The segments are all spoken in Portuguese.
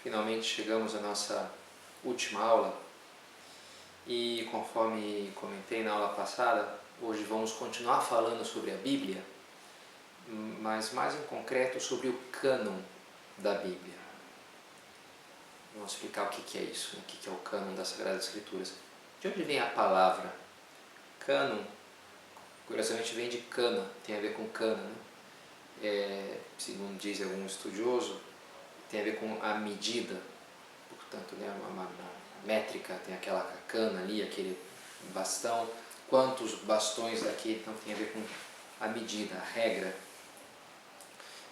Finalmente chegamos à nossa última aula e, conforme comentei na aula passada, hoje vamos continuar falando sobre a Bíblia, mas mais em concreto sobre o cânon da Bíblia. Vamos explicar o que é isso, o que é o cânon das Sagradas Escrituras. De onde vem a palavra? Cânon, curiosamente, vem de cana, tem a ver com cana, né? Segundo diz algum estudioso, tem a ver com a medida, portanto, né, uma métrica, tem aquela cana ali, aquele bastão, quantos bastões daquele, então tem a ver com a medida, a regra.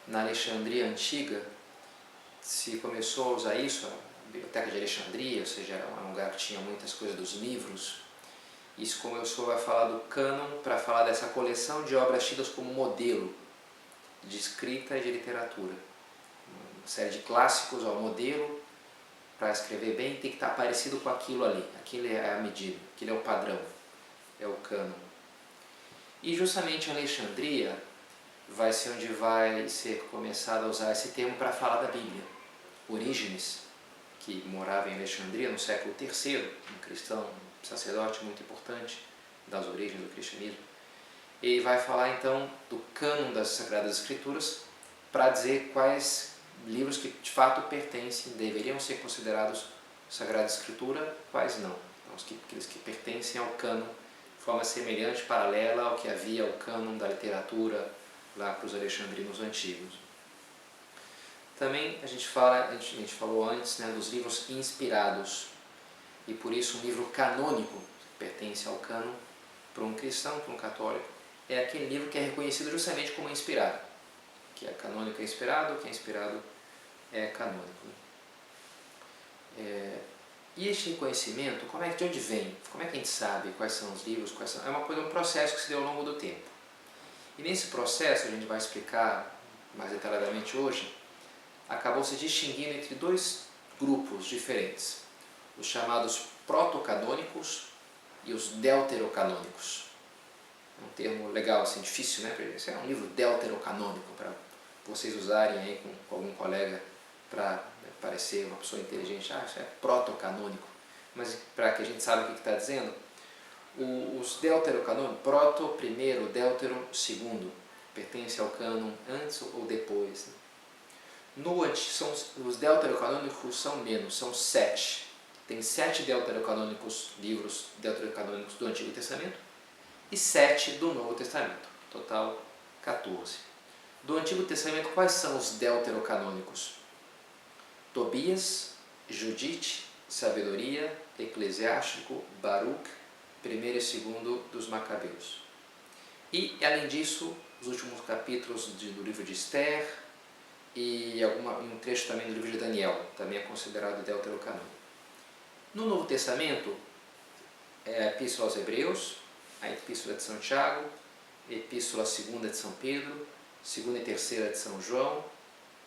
Na Alexandria Antiga se começou a usar isso, a Biblioteca de Alexandria, ou seja, era um lugar que tinha muitas coisas dos livros, e se começou a falar do cânon para falar dessa coleção de obras tidas como modelo de escrita e de literatura. Uma série de clássicos ao modelo, para escrever bem tem que estar parecido com aquilo ali, aquilo é a medida, aquilo é o padrão, é o cânon. E justamente Alexandria vai ser onde vai ser começado a usar esse termo para falar da Bíblia. Orígenes, que morava em Alexandria no século III, um cristão, um sacerdote muito importante das origens do cristianismo, ele vai falar então do cânon das Sagradas Escrituras para dizer quais livros que de fato pertencem, deveriam ser considerados Sagrada Escritura, quais não. Então, aqueles que pertencem ao cânon de forma semelhante, paralela ao que havia o cânon da literatura lá para os alexandrinos antigos. Também a gente falou antes, né, dos livros inspirados, e por isso um livro canônico, que pertence ao cânon, para um cristão, para um católico, é aquele livro que é reconhecido justamente como inspirado, que é canônico é inspirado, que é inspirado é canônico. E este reconhecimento, de onde vem? Como é que a gente sabe quais são os livros? É um processo que se deu ao longo do tempo. E nesse processo, a gente vai explicar mais detalhadamente hoje, acabou se distinguindo entre dois grupos diferentes, os chamados protocanônicos e os deuterocanônicos. É um termo legal, assim, difícil, né? Esse é um livro deuterocanônico, para vocês usarem aí com algum colega para parecer uma pessoa inteligente. Isso é protocanônico. Mas para que a gente saiba o que está dizendo, os deuterocanônicos, proto, primeiro, deutero, segundo, pertence ao cânon antes ou depois. Os deuterocanônicos são menos, são 7. Tem 7 deuterocanônicos, livros deuterocanônicos do Antigo Testamento e 7 do Novo Testamento, total 14. Do Antigo Testamento, quais são os deuterocanônicos? Tobias, Judite, Sabedoria, Eclesiástico, Baruch, 1º e 2º dos Macabeus. E, além disso, os últimos capítulos do livro de Esther e um trecho também do livro de Daniel, também é considerado deuterocanônico. No Novo Testamento, é a Epístola aos Hebreus, a Epístola de São Tiago, a Epístola 2ª de São Pedro, 2ª e 3ª de São João,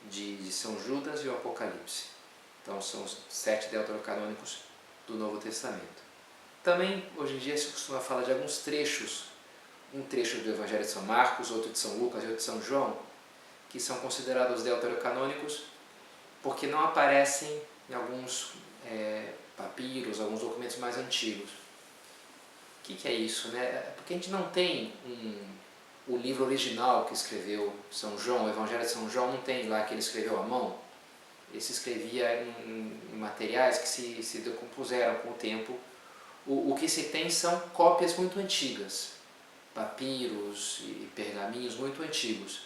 de São Judas e o Apocalipse. Então são os 7 deuterocanônicos do Novo Testamento. Também, hoje em dia, se costuma falar de alguns trechos, um trecho do Evangelho de São Marcos, outro de São Lucas e outro de São João, que são considerados deuterocanônicos porque não aparecem em alguns papiros, alguns documentos mais antigos. O que é isso, né? Porque a gente não tem o livro original que escreveu São João, o Evangelho de São João, não tem lá que ele escreveu à mão. Ele se escrevia em materiais que se decompuseram com o tempo. O que se tem são cópias muito antigas, papiros e pergaminhos muito antigos.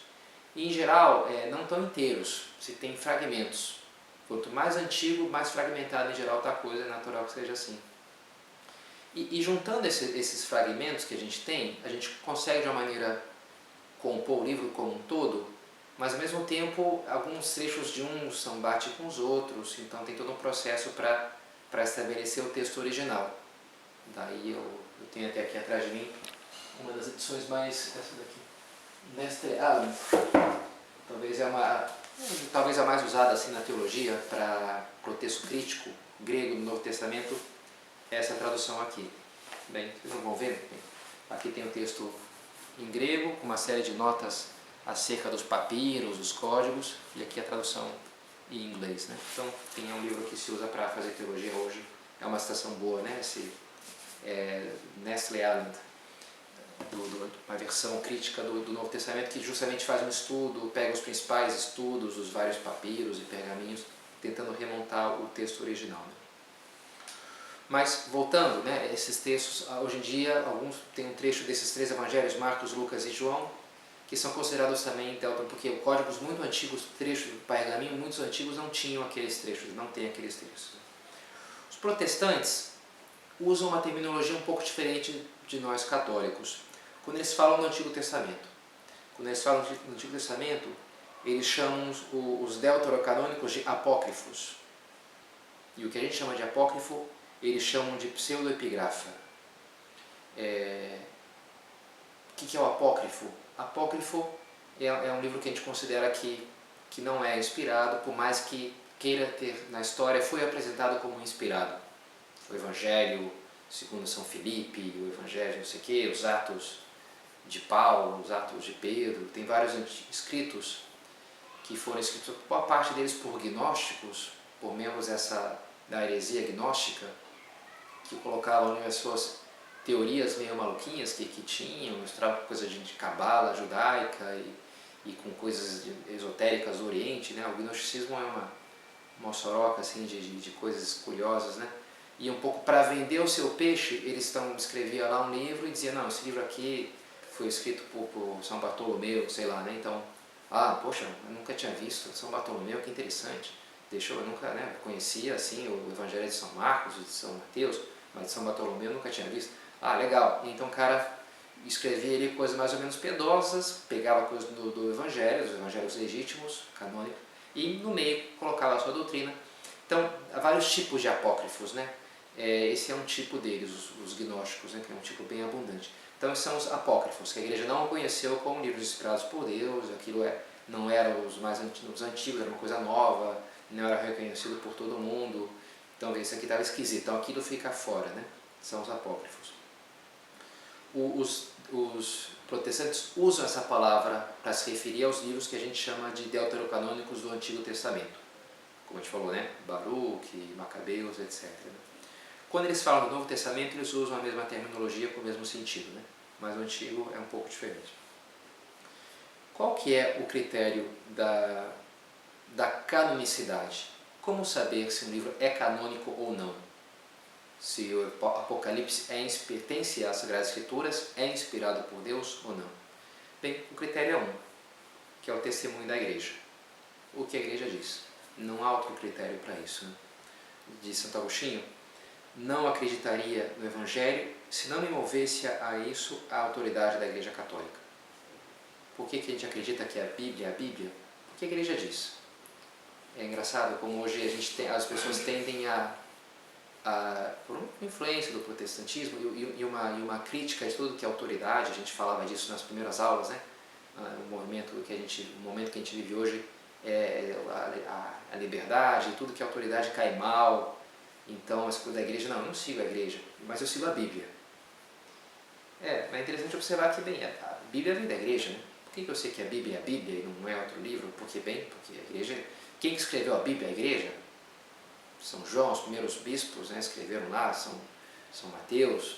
E, em geral, não estão inteiros, se tem fragmentos. Quanto mais antigo, mais fragmentado em geral está a coisa, é natural que seja assim. E juntando esses fragmentos que a gente tem, a gente consegue de uma maneira compor o livro como um todo, mas ao mesmo tempo alguns trechos de uns são bate com os outros, então tem todo um processo para estabelecer o texto original. Daí eu tenho até aqui atrás de mim uma das edições mais, essa daqui, Mestre Allen, talvez a mais usada assim na teologia para o texto crítico grego do Novo Testamento, essa tradução aqui. Bem, vocês não vão ver? Aqui tem o texto em grego, com uma série de notas acerca dos papiros, dos códigos, e aqui a tradução em inglês, né? Então tem um livro que se usa para fazer teologia hoje, é uma citação boa, né? Esse Nestle Aland, uma versão crítica do Novo Testamento, que justamente faz um estudo, pega os principais estudos, os vários papiros e pergaminhos, tentando remontar o texto original, né? Mas, voltando, né, esses textos, hoje em dia, alguns tem um trecho desses 3 evangelhos, Marcos, Lucas e João, que são considerados também, porque códigos muito antigos, trechos do pergaminho, muitos antigos não tinham aqueles trechos, não tem aqueles trechos. Os protestantes usam uma terminologia um pouco diferente de nós católicos, quando eles falam no Antigo Testamento. Quando eles falam no Antigo Testamento, eles chamam os deuterocanônicos de apócrifos. E o que a gente chama de apócrifo, eles chamam de pseudoepigrafa. O que é o apócrifo? Apócrifo é um livro que a gente considera que não é inspirado, por mais que queira ter na história, foi apresentado como inspirado. O Evangelho segundo São Filipe, o Evangelho não sei o que, os Atos de Paulo, os Atos de Pedro, tem vários escritos que foram escritos, boa parte deles por gnósticos, por membros da heresia gnóstica, que colocavam as suas teorias meio maluquinhas que tinham, misturavam coisa de cabala judaica e com coisas esotéricas do Oriente, né? O gnosticismo é uma moçoroca assim, de coisas curiosas, né? E um pouco para vender o seu peixe, eles escreviam lá um livro e diziam, não, esse livro aqui foi escrito por São Bartolomeu, sei lá, né? Então, poxa, eu nunca tinha visto São Bartolomeu, que interessante. Eu nunca conhecia assim o Evangelho de São Marcos, de São Mateus, mas de São Bartolomeu eu nunca tinha visto. Legal. Então o cara escrevia ali coisas mais ou menos piedosas, pegava coisas do Evangelho, os Evangelhos legítimos, canônicos, e no meio colocava a sua doutrina. Então, há vários tipos de apócrifos, né? Esse é um tipo deles, os gnósticos, né? Que é um tipo bem abundante. Então, esses são os apócrifos, que a igreja não conheceu como livros inspirados por Deus, aquilo não era os antigos, era uma coisa nova, não era reconhecido por todo mundo, então isso aqui estava esquisito, então aquilo fica fora, né? São os apócrifos. Os protestantes usam essa palavra para se referir aos livros que a gente chama de deuterocanônicos do Antigo Testamento, como a gente falou, né? Baruque, Macabeus, etc. Quando eles falam do Novo Testamento, eles usam a mesma terminologia com o mesmo sentido, né? Mas o Antigo é um pouco diferente. Qual que é o critério da canonicidade? Como saber se um livro é canônico ou não? Se o Apocalipse pertence às Sagradas Escrituras, é inspirado por Deus ou não? Bem, o critério é um, que é o testemunho da igreja. O que a igreja diz. Não há outro critério para isso, né? Diz Santo Agostinho, não acreditaria no Evangelho se não me movesse a isso a autoridade da Igreja Católica. Por que a gente acredita que a Bíblia é a Bíblia? Porque a igreja diz. É engraçado como hoje as pessoas tendem por uma influência do protestantismo e uma crítica de tudo que é autoridade, a gente falava disso nas primeiras aulas, né? O momento que a gente vive hoje é a liberdade, tudo que é autoridade cai mal, então as coisas da igreja, não, eu não sigo a igreja, mas eu sigo a Bíblia. Mas é interessante observar que, bem, a Bíblia vem da igreja, né? Por que eu sei que a Bíblia é a Bíblia e não é outro livro? Porque a igreja, quem escreveu a Bíblia? A igreja. São João, os primeiros bispos, né, escreveram lá, São Mateus,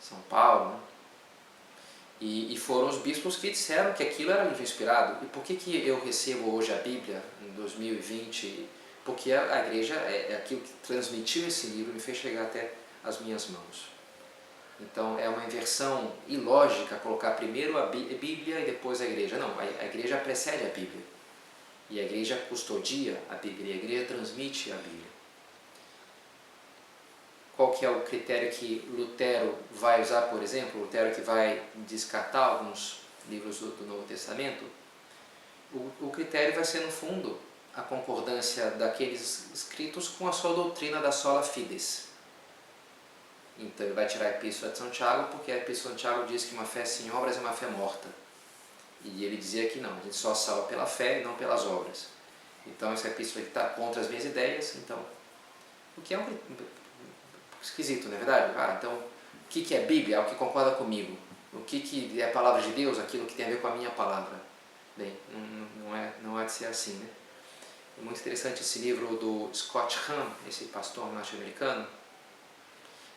São Paulo, né? E foram os bispos que disseram que aquilo era livro inspirado. E por que eu recebo hoje a Bíblia em 2020? Porque a igreja é aquilo que transmitiu esse livro e me fez chegar até as minhas mãos. Então é uma inversão ilógica colocar primeiro a Bíblia e depois a igreja. Não, a igreja precede a Bíblia. E a igreja custodia a Bíblia, e a igreja transmite a Bíblia. Qual que é o critério que Lutero vai usar, por exemplo? Lutero que vai descartar alguns livros do Novo Testamento. O critério vai ser, no fundo, a concordância daqueles escritos com a sua doutrina da sola fides. Então ele vai tirar a Epístola de São Tiago, porque a Epístola de Tiago diz que uma fé sem obras é uma fé morta. E ele dizia que não, a gente só salva pela fé e não pelas obras. Então essa epístola está contra as minhas ideias, então, o que é um esquisito, não é verdade? Então, o que é Bíblia? É o que concorda comigo. O que é a palavra de Deus? Aquilo que tem a ver com a minha palavra. Bem, não há de ser assim, né? É muito interessante esse livro do Scott Hahn, esse pastor norte-americano,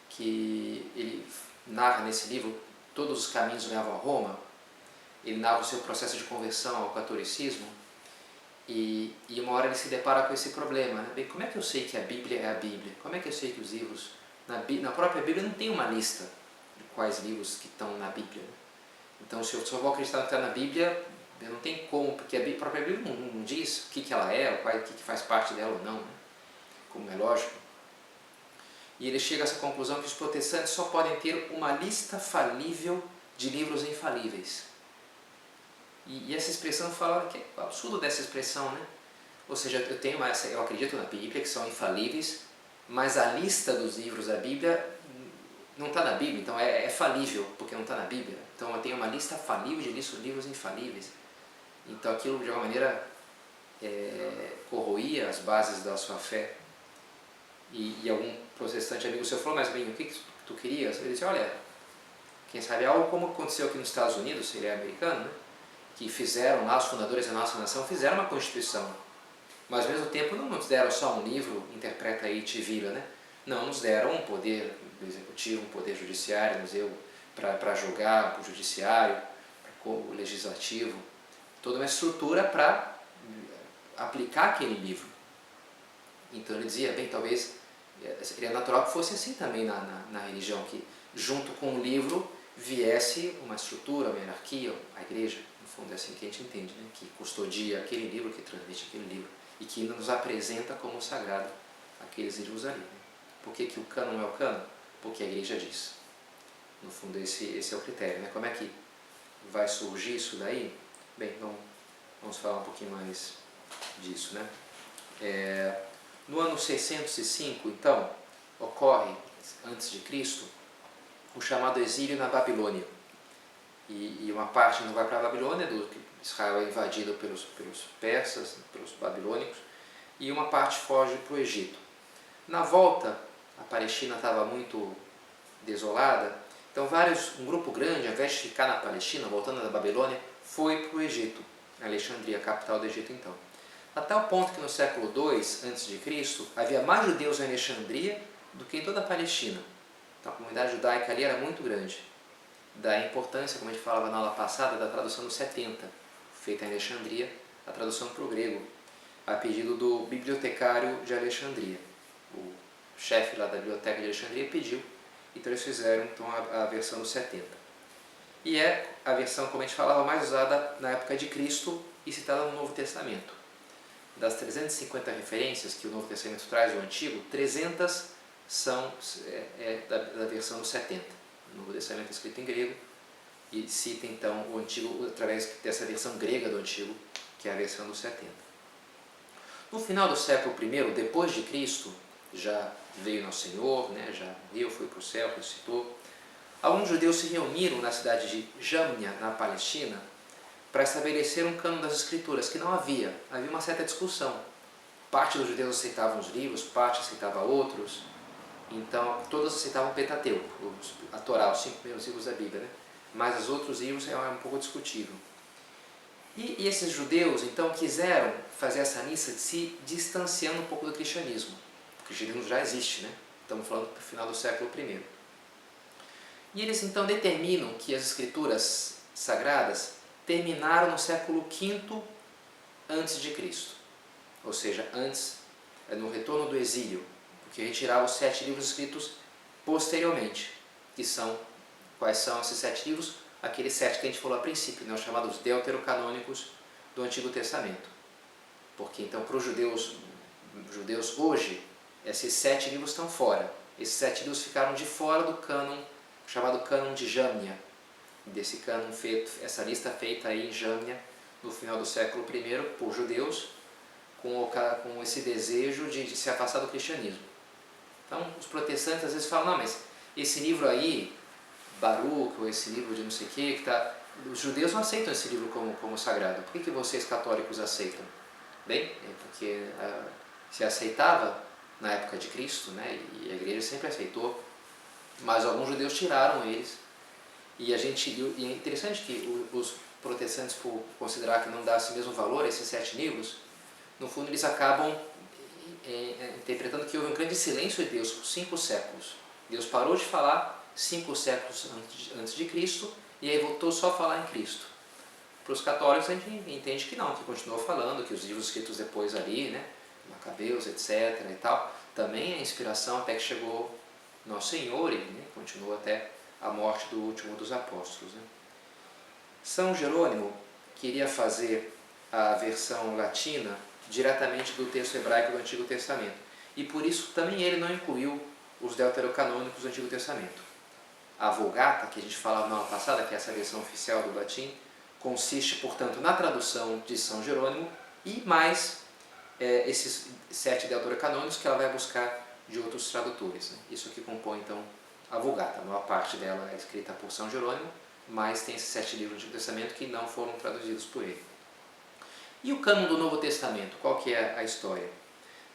que ele narra nesse livro Todos os Caminhos Levam a Roma. Ele narra o seu processo de conversão ao catolicismo e uma hora ele se depara com esse problema, né? Bem, como é que eu sei que a Bíblia é a Bíblia? Como é que eu sei que os livros, na própria Bíblia não tem uma lista de quais livros que estão na Bíblia, né? Então, se eu só vou acreditar no que está na Bíblia, não tem como, porque a própria Bíblia não diz o que ela é, o que faz parte dela ou não, né? Como é lógico. E ele chega a essa conclusão que os protestantes só podem ter uma lista falível de livros infalíveis. E essa expressão fala que é o absurdo dessa expressão, né? Ou seja, eu acredito na Bíblia, que são infalíveis, mas a lista dos livros da Bíblia não está na Bíblia, então é falível, porque não está na Bíblia. Então eu tenho uma lista falível de livros infalíveis. Então aquilo de alguma maneira corroía as bases da sua fé. E algum protestante amigo seu falou, mas bem, o que tu querias? Ele disse, olha, quem sabe algo como aconteceu aqui nos Estados Unidos, ele é americano, né? Que fizeram lá, os fundadores da nossa nação fizeram uma Constituição, mas ao mesmo tempo não nos deram só um livro, interpreta aí te vira, né? Não, nos deram um poder executivo, um poder judiciário, nos deu para julgar, para o judiciário, para o legislativo, toda uma estrutura para aplicar aquele livro. Então ele dizia, bem, talvez seria natural que fosse assim também na religião, que junto com o livro viesse uma estrutura, uma hierarquia, a igreja. No fundo é assim que a gente entende, né? Que custodia aquele livro, que transmite aquele livro e que nos apresenta como sagrado aqueles livros ali. Né? Por que o cânon é o cânon? Porque a igreja diz. No fundo esse é o critério. Né? Como é que vai surgir isso daí? Bem, vamos falar um pouquinho mais disso. Né? No ano 605, então, ocorre, antes de Cristo, o chamado exílio na Babilônia. E uma parte não vai para a Babilônia, Israel é invadido pelos persas, pelos babilônicos, e uma parte foge para o Egito. Na volta, a Palestina estava muito desolada, então um grupo grande, ao invés de ficar na Palestina, voltando da Babilônia, foi para o Egito, Alexandria, a capital do Egito então. A tal ponto que no século II a.C. havia mais judeus em Alexandria do que em toda a Palestina. Então a comunidade judaica ali era muito grande. Da importância, como a gente falava na aula passada, da tradução dos 70, feita em Alexandria, a tradução para o grego, a pedido do bibliotecário de Alexandria. O chefe lá da biblioteca de Alexandria pediu, então eles fizeram então, a versão dos 70. E é a versão, como a gente falava, mais usada na época de Cristo e citada no Novo Testamento. Das 350 referências que o Novo Testamento traz do Antigo, 300 são da versão dos 70. O Novo Testamento é escrito em grego e cita então o Antigo através dessa versão grega do Antigo, que é a versão dos 70. No final do século I, depois de Cristo, já veio nosso Senhor, né, já morreu, foi para o céu, ressuscitou. Alguns judeus se reuniram na cidade de Jamnia, na Palestina, para estabelecer um cânon das Escrituras, que não havia uma certa discussão. Parte dos judeus aceitavam os livros, parte aceitava outros, então todos aceitavam o Pentateuco, a Torá, os 5 primeiros livros da Bíblia, né? Mas os outros livros é um pouco discutível. E esses judeus então quiseram fazer essa missa se distanciando um pouco do cristianismo. O cristianismo já existe, né? Estamos falando do final do século I. E eles então determinam que as Escrituras sagradas terminaram no século V a.C., ou seja, antes, no retorno do exílio, porque retirava os 7 livros escritos posteriormente, quais são esses 7 livros? Aqueles 7 que a gente falou a princípio, né, os chamados deuterocanônicos do Antigo Testamento. Porque então para os judeus hoje, esses 7 livros estão fora. Esses 7 livros ficaram de fora do cânon, chamado cânon de Jamnia, desse cânon feito, essa lista feita aí em Jamnia no final do século I por judeus com esse desejo de se afastar do cristianismo. Então os protestantes às vezes falam, não, mas esse livro aí, Baruch, ou esse livro de não sei o que, os judeus não aceitam esse livro como sagrado. Por que vocês católicos aceitam? Bem, é porque se aceitava na época de Cristo, né, e a igreja sempre aceitou, mas alguns judeus tiraram eles. E é interessante que os protestantes, por considerar que não dá esse mesmo valor a esses 7 livros, no fundo eles acabam interpretando que houve um grande silêncio de Deus por 5 séculos. Deus parou de falar 5 séculos antes de Cristo e aí voltou só a falar em Cristo. Para os católicos a gente entende que não, que continuou falando, que os livros escritos depois ali, né, Macabeus, etc. e tal, também é inspiração até que chegou Nosso Senhor e, né, continua até a morte do último dos apóstolos. Né. São Jerônimo queria fazer a versão latina diretamente do texto hebraico do Antigo Testamento e por isso também ele não incluiu os deuterocanônicos do Antigo Testamento. A Vulgata, que a gente falava na aula passada, que é essa versão oficial do latim, consiste, portanto, na tradução de São Jerônimo e mais esses 7 deuterocanônicos que ela vai buscar de outros tradutores. Né? Isso que compõe, então, a Vulgata. A maior parte dela é escrita por São Jerônimo, mas tem esses 7 livros do Antigo Testamento que não foram traduzidos por ele. E o cânon do Novo Testamento, qual que é a história?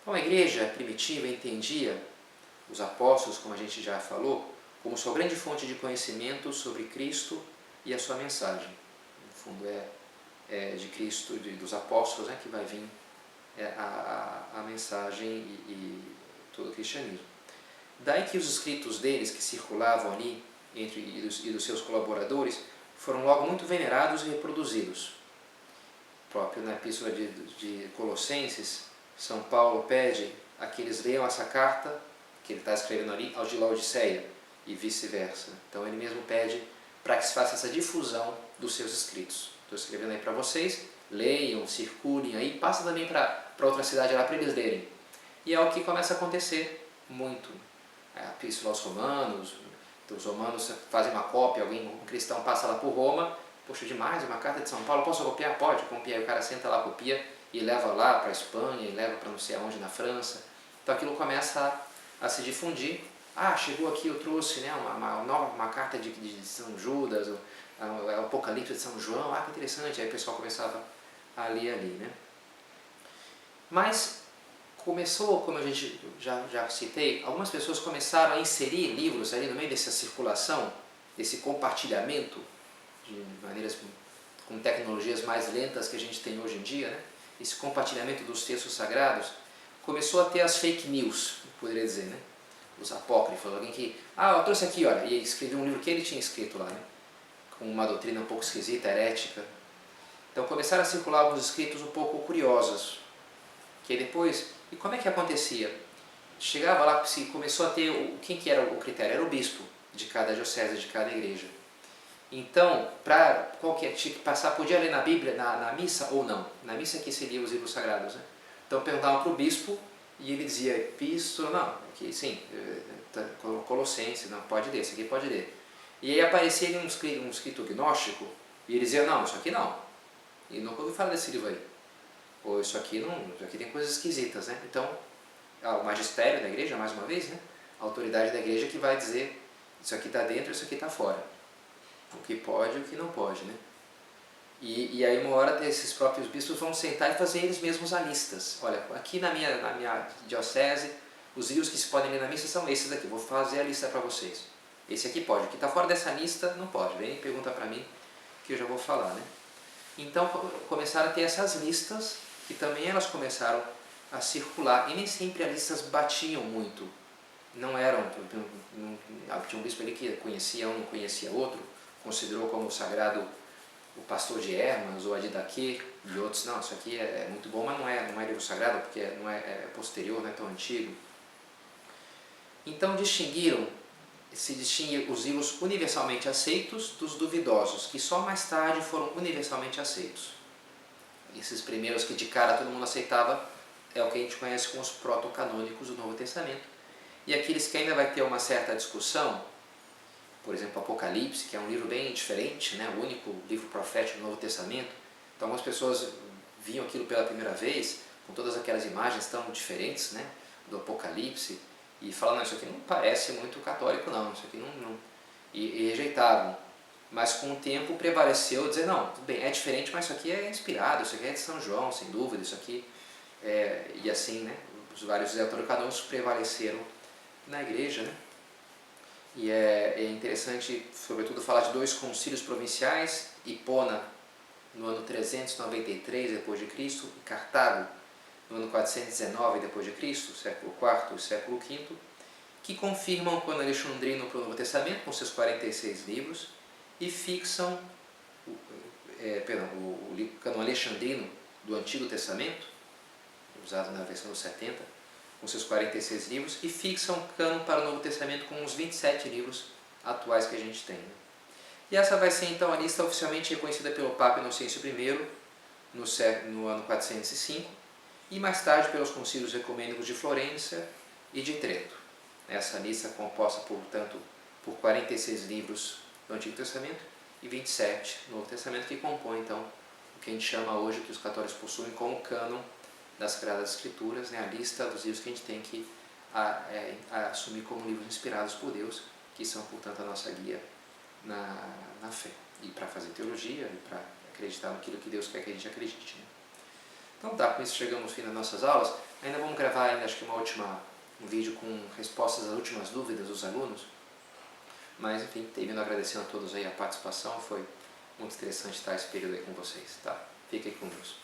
Então, a igreja primitiva entendia os apóstolos, como a gente já falou, como sua grande fonte de conhecimento sobre Cristo e a sua mensagem. No fundo, é de Cristo e dos apóstolos, né, que vai vir a mensagem e todo o cristianismo. Daí que os escritos deles, que circulavam ali e dos seus colaboradores, foram logo muito venerados e reproduzidos. Próprio na epístola de Colossenses, São Paulo pede a que eles leiam essa carta que ele está escrevendo ali aos de Laodiceia e vice-versa. Então ele mesmo pede para que se faça essa difusão dos seus escritos. Estou escrevendo aí para vocês, leiam, circulem aí, passa também para outra cidade lá para eles lerem. E é o que começa a acontecer muito. A epístola aos Romanos, então os romanos fazem uma cópia, um cristão passa lá por Roma, poxa, demais, uma carta de São Paulo, posso copiar? Pode, copia. Aí o cara senta lá, copia e leva lá para a Espanha, e leva para não sei aonde, na França. Então aquilo começa a se difundir. Ah, chegou aqui, eu trouxe, né, uma carta de São Judas, o Apocalipse de São João, que interessante. Aí o pessoal começava a ler ali, né. Mas começou, como a gente já citei, algumas pessoas começaram a inserir livros ali no meio dessa circulação, desse compartilhamento, de maneiras com tecnologias mais lentas que a gente tem hoje em dia, né? Esse compartilhamento dos textos sagrados, começou a ter as fake news, poderia dizer, né? Os apócrifos, alguém que, eu trouxe aqui, olha, e escreveu um livro que ele tinha escrito lá, né? Com uma doutrina um pouco esquisita, herética. Então começaram a circular alguns escritos um pouco curiosos, que depois, e como é que acontecia? Chegava lá, se começou a ter, quem que era o critério? Era o bispo de cada diocese, de cada igreja. Então, tinha que passar, podia ler na Bíblia, na missa ou não? Na missa que se lia os livros sagrados, né? Então perguntavam para o bispo e ele dizia, epístola, não, aqui sim, Colossenses, não, pode ler, isso aqui pode ler. E aí aparecia um escrito gnóstico e ele dizia, não, isso aqui não. E nunca ouvi falar desse livro aí. Ou isso aqui tem coisas esquisitas, né? Então, o magistério da igreja, mais uma vez, né? A autoridade da igreja que vai dizer, isso aqui está dentro, isso aqui está fora. O que pode e o que não pode, né? E aí uma hora esses próprios bispos vão sentar e fazer eles mesmos a listas. Olha, aqui na minha diocese, os livros que se podem ler na missa são esses aqui, vou fazer a lista para vocês. Esse aqui pode, o que está fora dessa lista não pode. Vem e pergunta para mim que eu já vou falar, né? Então começaram a ter essas listas e também elas começaram a circular e nem sempre as listas batiam muito. Não eram, tinha um bispo ali que conhecia um, não conhecia outro, considerou como sagrado o pastor de Hermas ou a Didaquê, e outros, não, isso aqui é muito bom, mas não é livro sagrado, porque é posterior, não é tão antigo. Então se distinguem os livros universalmente aceitos dos duvidosos, que só mais tarde foram universalmente aceitos. Esses primeiros que de cara todo mundo aceitava é o que a gente conhece como os protocanônicos do Novo Testamento. E aqueles que ainda vai ter uma certa discussão, por exemplo, Apocalipse, que é um livro bem diferente, né? O único livro profético do Novo Testamento. Então algumas pessoas viam aquilo pela primeira vez, com todas aquelas imagens tão diferentes, né? Do Apocalipse, e falavam, não, isso aqui não parece muito católico não, isso aqui não. E rejeitavam. Mas com o tempo prevaleceu dizer, não, tudo bem, é diferente, mas isso aqui é inspirado, isso aqui é de São João, sem dúvida, isso aqui e assim, né? Os vários deuterocanônicos prevaleceram na igreja, né? E é interessante, sobretudo, falar de 2 concílios provinciais, Hipona, no ano 393 d.C., e Cartago, no ano 419 d.C., século IV e século V, que confirmam o Cânon Alexandrino para o Novo Testamento, com seus 46 livros, e fixam o Cânon Alexandrino do Antigo Testamento, usado na versão dos 70, com seus 46 livros, e fixam o cânon para o Novo Testamento com os 27 livros atuais que a gente tem. E essa vai ser então a lista oficialmente reconhecida pelo Papa Inocêncio I no ano 405 e mais tarde pelos concílios ecumênicos de Florença e de Trento. Essa lista é composta, portanto, por 46 livros do Antigo Testamento e 27 do Novo Testamento, que compõem então o que a gente chama hoje, que os católicos possuem como cânon das Sagradas Escrituras, né, a lista dos livros que a gente tem que assumir como livros inspirados por Deus, que são, portanto, a nossa guia na fé, e para fazer teologia, e para acreditar naquilo que Deus quer que a gente acredite. Né? Então tá, com isso chegamos ao fim das nossas aulas. Ainda vamos gravar acho que um vídeo com respostas às últimas dúvidas dos alunos, mas enfim, termino agradecendo a todos aí a participação, foi muito interessante estar esse período aí com vocês. Tá? Fiquem com Deus.